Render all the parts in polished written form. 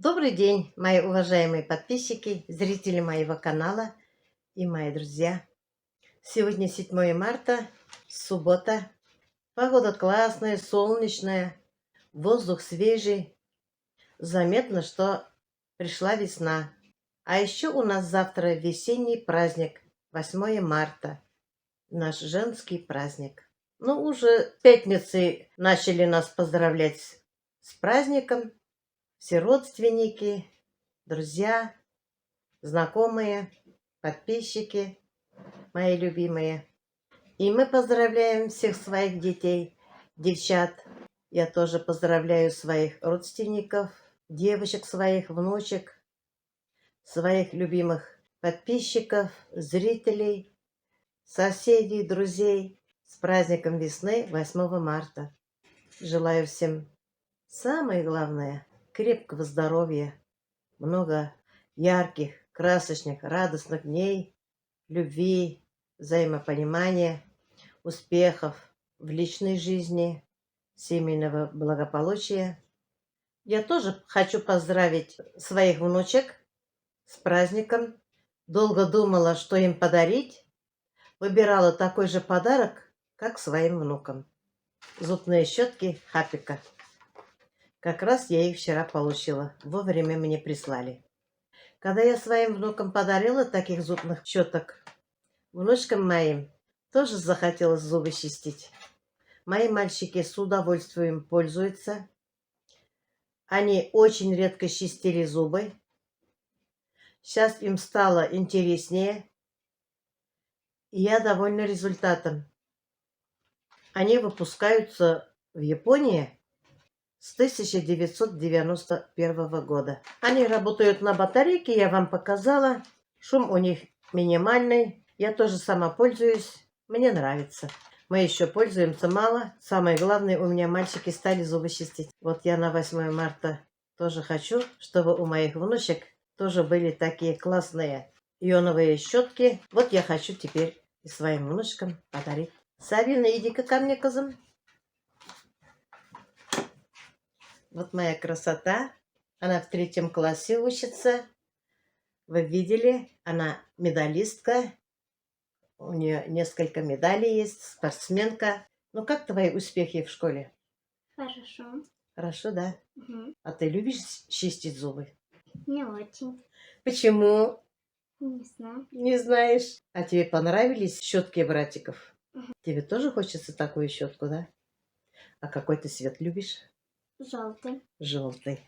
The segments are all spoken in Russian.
Добрый день, мои уважаемые подписчики, зрители моего канала и мои друзья. Сегодня 7 марта, суббота. Погода классная, солнечная, воздух свежий. Заметно, что пришла весна. А еще у нас завтра весенний праздник, 8 марта, наш женский праздник. Ну, уже в пятницы начали нас поздравлять с праздником. Все родственники, друзья, знакомые, подписчики, мои любимые. И мы поздравляем всех своих детей, девчат. Я тоже поздравляю своих родственников, девочек своих, внучек, своих любимых подписчиков, зрителей, соседей, друзей с праздником весны 8 марта. Желаю всем самое главное – крепкого здоровья, много ярких, красочных, радостных дней, любви, взаимопонимания, успехов в личной жизни, семейного благополучия. Я тоже хочу поздравить своих внучек с праздником. Долго думала, что им подарить. Выбирала такой же подарок, как своим внукам. Зубные щетки Хапика. Как раз я их вчера получила. Вовремя мне прислали. Когда я своим внукам подарила таких зубных щеток, внучкам моим тоже захотелось зубы чистить. Мои мальчики с удовольствием пользуются. Они очень редко чистили зубы. Сейчас им стало интереснее. И я довольна результатом. Они выпускаются в Японии с 1991 года. Они работают на батарейке, я вам показала. Шум у них минимальный. Я тоже сама пользуюсь. Мне нравится. Мы еще пользуемся мало. Самое главное, у меня мальчики стали зубы чистить. Вот я на 8 марта тоже хочу, чтобы у моих внучек тоже были такие классные ионовые щетки. Вот я хочу теперь и своим внучкам подарить. Сабина, иди-ка ко мне, козам. Вот моя красота. Она в 3 классе учится. Вы видели, она медалистка. У нее несколько медалей есть, спортсменка. Ну, как твои успехи в школе? Хорошо. Хорошо, да? Угу. А ты любишь чистить зубы? Не очень. Почему? Не знаю. Не знаешь. А тебе понравились щетки братиков? Угу. Тебе тоже хочется такую щетку, да? А какой ты цвет любишь? Желтый. Желтый.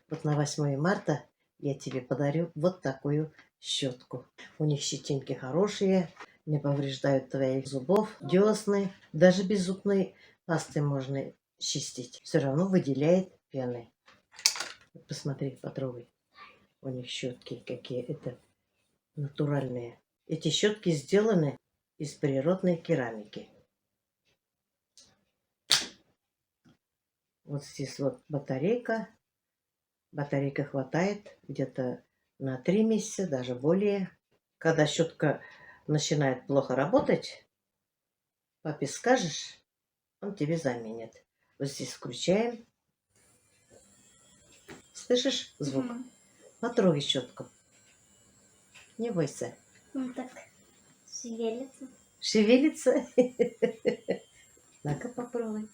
Вот на 8 марта я тебе подарю вот такую щетку. У них щетинки хорошие, не повреждают твоих зубов, десны. Даже без зубной пасты можно чистить. Все равно выделяет пены. Посмотри, потрогай. У них щетки какие. Это натуральные. Эти щетки сделаны из природной керамики. Вот здесь вот батарейка. Батарейка хватает где-то на 3 месяца, даже более. Когда щетка начинает плохо работать, папе скажешь, он тебе заменит. Вот здесь включаем. Слышишь звук? Угу. Потрогай щетку. Не бойся. Ну так шевелится. Шевелится? Ну-ка попробуй.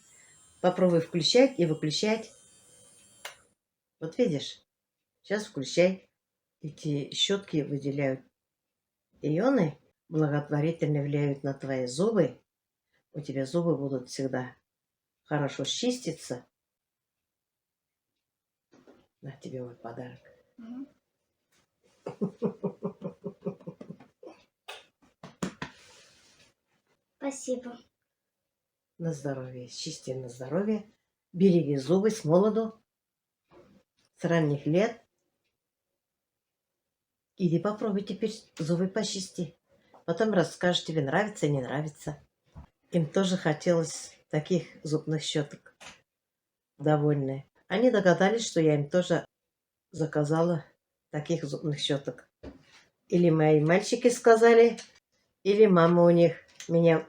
Попробуй включать и выключать. Вот видишь? Сейчас включай. Эти щетки выделяют ионы, благотворительно влияют на твои зубы. У тебя зубы будут всегда хорошо чиститься. На тебе мой подарок. Угу. Спасибо. На здоровье. Чисти на здоровье. Береги зубы с молоду, с ранних лет. Иди попробуй теперь зубы почисти. Потом расскажешь, тебе нравится, не нравится. Им тоже хотелось таких зубных щеток. Довольные. Они догадались, что я им тоже заказала таких зубных щеток. Или мои мальчики сказали, или мама у них меня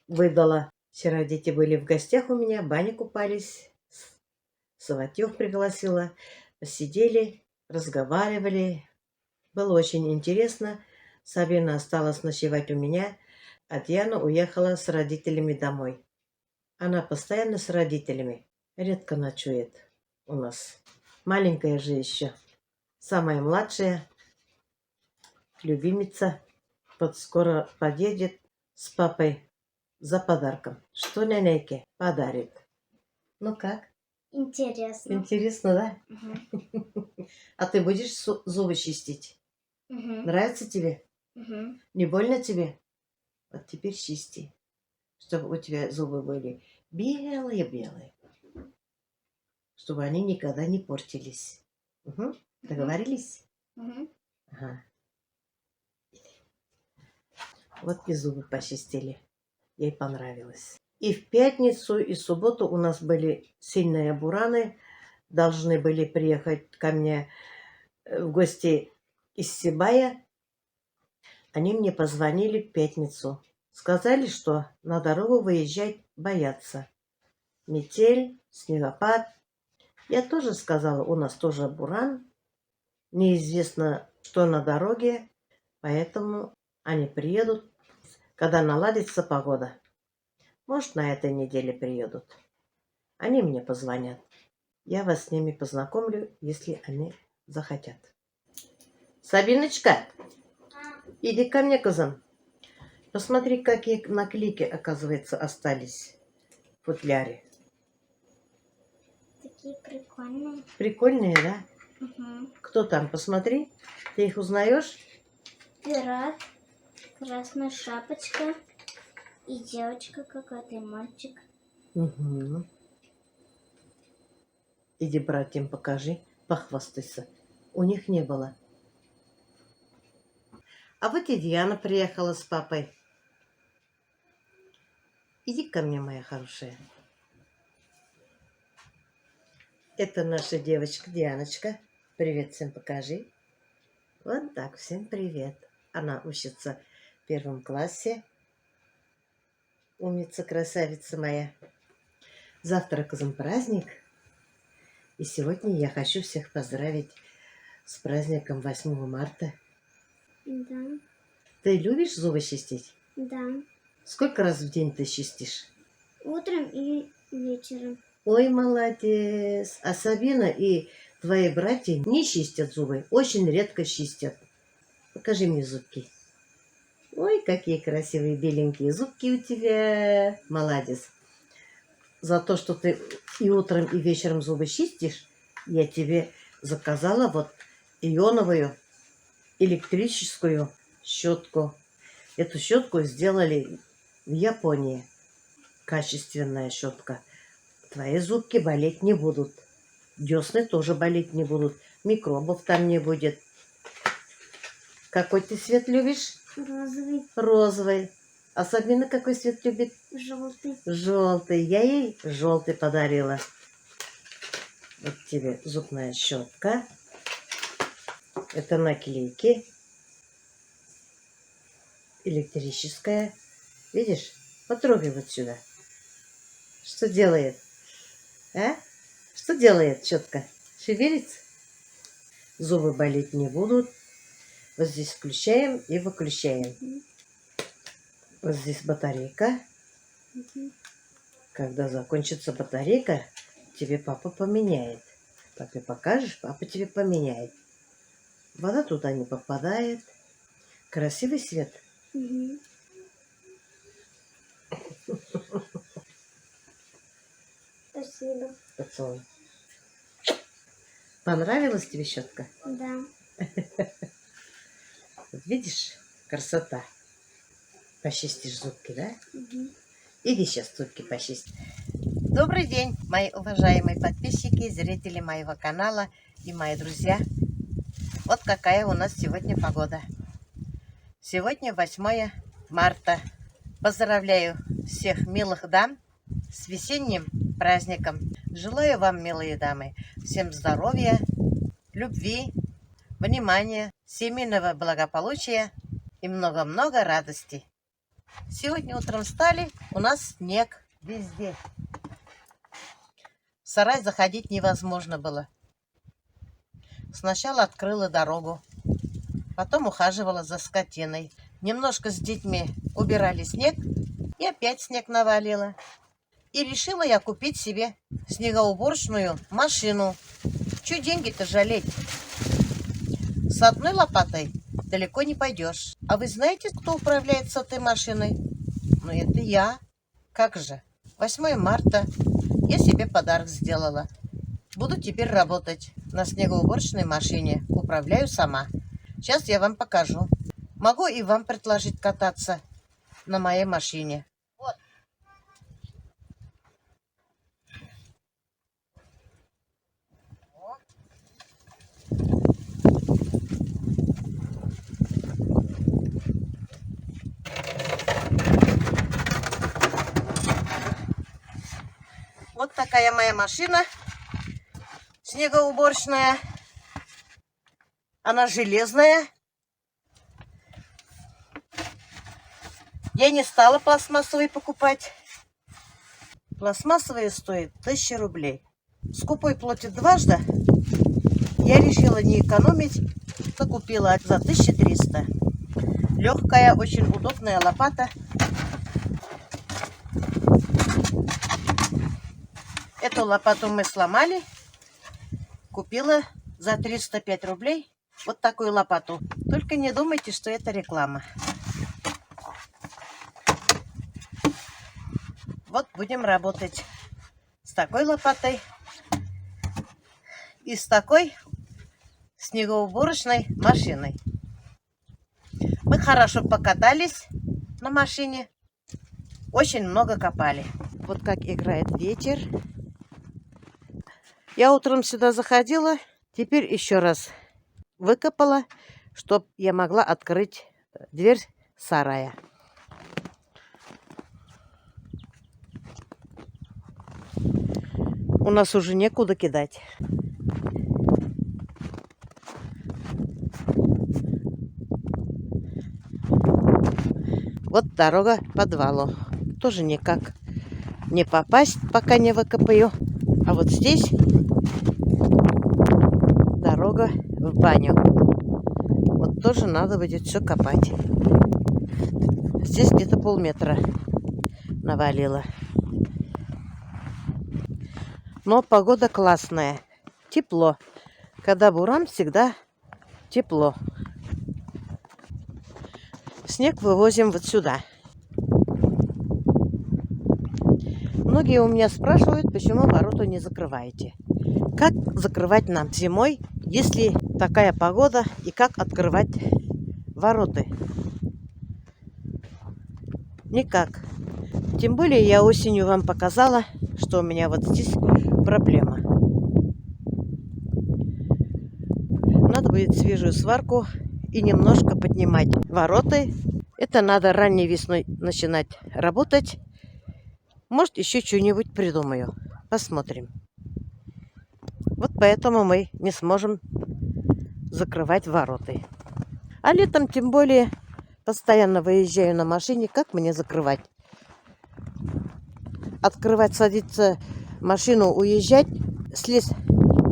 выдала. Вчера дети были в гостях у меня, в бане купались. Сватёв пригласила. Посидели. разговаривали. Было очень интересно. Сабина осталась ночевать у меня, а Диана уехала с родителями домой. Она постоянно с родителями, редко ночует у нас. Маленькая же еще. Самая младшая, любимица, вот скоро подъедет с папой за подарком. Что нянейке подарит? Ну как? Интересно. Интересно, да? Мгм. А ты будешь зубы чистить? Мгм. Нравится тебе? Мгм. Не больно тебе? Вот теперь чисти, чтобы у тебя зубы были белые-белые, чтобы они никогда не портились. Угу. Договорились? Мгм. Ага. Вот и зубы почистили. Ей понравилось. И в пятницу, и в субботу у нас были сильные бураны. Должны были приехать ко мне в гости из Сибая. Они мне позвонили в пятницу. Сказали, что на дорогу выезжать боятся. Метель, снегопад. Я тоже сказала, у нас тоже буран. Неизвестно, что на дороге. Поэтому они приедут, когда наладится погода. Может, на этой неделе приедут. Они мне позвонят. Я вас с ними познакомлю, если они захотят. Сабиночка, иди ко мне, козам. Посмотри, какие наклейки, оказывается, остались в футляре. Такие прикольные. Прикольные, да? Мгм. Кто там? Посмотри. Ты их узнаешь? Пират, красная шапочка и девочка какая-то, и мальчик. Угу. Иди братьям покажи, похвастайся. У них не было. А вот и Диана приехала с папой. Иди ко мне, моя хорошая. Это наша девочка Дианочка. Привет всем покажи. Вот так, всем привет. Она учится в 1 классе. Умница, красавица моя. Завтра праздник. И сегодня я хочу всех поздравить с праздником 8 марта. Да, Ты любишь зубы чистить? да. Сколько раз в день ты чистишь? Утром и вечером. Ой, молодец. А Сабина и твои братья не чистят зубы. Очень редко чистят. Покажи мне зубки. Ой, какие красивые беленькие зубки у тебя. Молодец. За то, что ты и утром, и вечером зубы чистишь, я тебе заказала вот ионовую электрическую щетку. Эту щетку сделали в Японии. Качественная щетка. Твои зубки болеть не будут. Десны тоже болеть не будут. Микробов там не будет. Какой ты цвет любишь? Розовый, Розовый. А Сабина какой цвет любит? желтый. Желтый. Я ей желтый подарила. Вот тебе зубная щетка. Это наклейки. Электрическая. Видишь? Потрогай вот сюда. Что делает? А? Что делает щетка? Шевелится? Зубы болеть не будут. Вот здесь включаем и выключаем. Вот здесь батарейка. Мгм. Когда закончится батарейка, тебе папа поменяет. Папе покажешь, папа тебе поменяет. Вода туда не попадает. Красивый свет. Мгм. Спасибо. Поцелуй. Понравилась тебе щетка? Да. Вот видишь, красота. Почистишь зубки, да? Мгм. Иди сейчас зубки почисти. Добрый день, мои уважаемые подписчики, зрители моего канала и мои друзья. Вот какая у нас сегодня погода. Сегодня 8 марта. Поздравляю всех милых дам с весенним праздником. Желаю вам, милые дамы, всем здоровья, любви, внимания, семейного благополучия и много-много радости. Сегодня утром встали, у нас снег везде. В сарай заходить невозможно было. Сначала открыла дорогу, потом ухаживала за скотиной. Немножко с детьми убирали снег, и опять снег навалило. И решила я купить себе снегоуборочную машину. Чё деньги-то жалеть? С одной лопатой далеко не пойдешь. А вы знаете, кто управляет с этой машиной? Ну, это я. Как же? 8 марта я себе подарок сделала. Буду теперь работать на снегоуборочной машине. Управляю сама. Сейчас я вам покажу. Могу и вам предложить кататься на моей машине. Вот. Вот такая моя машина снегоуборочная. Она железная. Я не стала пластмассовые покупать. Пластмассовые стоят 1000 рублей. Скупой платит дважды. Я решила не экономить, но купила за 1300. Легкая, очень удобная лопата. Эту лопату мы сломали. Купила за 305 рублей вот такую лопату. Только не думайте, что это реклама. Вот будем работать с такой лопатой и с такой снегоуборочной машиной. Мы хорошо покатались на машине, очень много копали. Вот как играет ветер. Я утром сюда заходила, теперь еще раз выкопала, чтобы я могла открыть дверь сарая. У нас уже некуда кидать. Вот дорога к подвалу. Тоже никак не попасть, пока не выкопаю. А вот здесь дорога в баню. Вот тоже надо будет все копать. Здесь где-то полметра навалило. Но погода классная. Тепло. Когда буран, всегда тепло. Снег вывозим вот сюда. Многие у меня спрашивают, почему ворота не закрываете. Как закрывать нам зимой, если такая погода, и как открывать ворота? Никак. Тем более я осенью вам показала, что у меня вот здесь проблема. Надо будет свежую сварку и немножко поднимать ворота. Это надо ранней весной начинать работать. Может, еще что-нибудь придумаю. Посмотрим. Вот поэтому мы не сможем закрывать ворота. А летом, тем более, постоянно выезжаю на машине. Как мне закрывать? Открывать, садиться в машину, уезжать, слезть,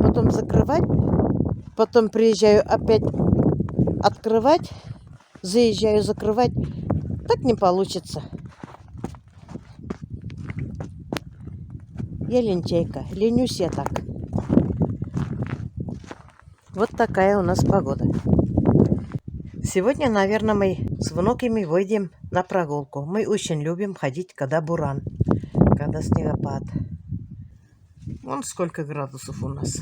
потом закрывать. Потом приезжаю опять открывать, заезжаю закрывать. Так не получится. Я лентяйка, ленюсь я так. Вот такая у нас погода. Сегодня, наверное, мы с внуками выйдем на прогулку. Мы очень любим ходить, когда буран, когда снегопад. Вон сколько градусов у нас.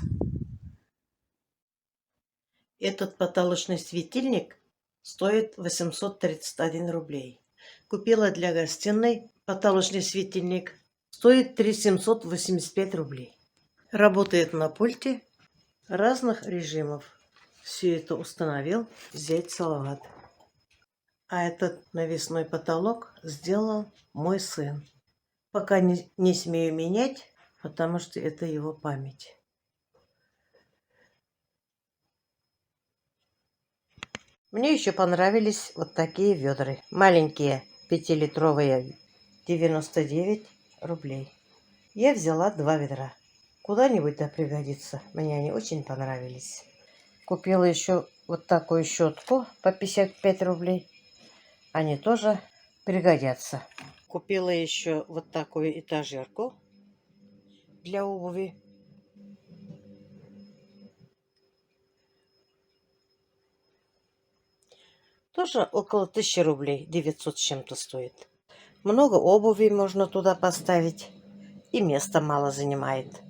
Этот потолочный светильник стоит 831 рублей. Купила для гостиной потолочный светильник. Стоит 3785 рублей. Работает на пульте разных режимов. Все это установил зять Салават. А этот навесной потолок сделал мой сын. Пока не смею менять, потому что это его память. Мне еще понравились вот такие ведра. Маленькие, 5-литровые, 99 рублей. Я взяла 2 ведра. Куда-нибудь да пригодится. Мне они очень понравились. Купила еще вот такую щетку по 55 рублей. Они тоже пригодятся. Купила еще вот такую этажерку для обуви. Тоже около 1000 рублей, 900 с чем-то стоит. Много обуви можно туда поставить. И места мало занимает.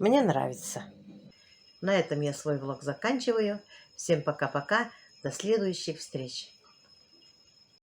Мне нравится. На этом я свой влог заканчиваю. Всем пока-пока. До следующих встреч.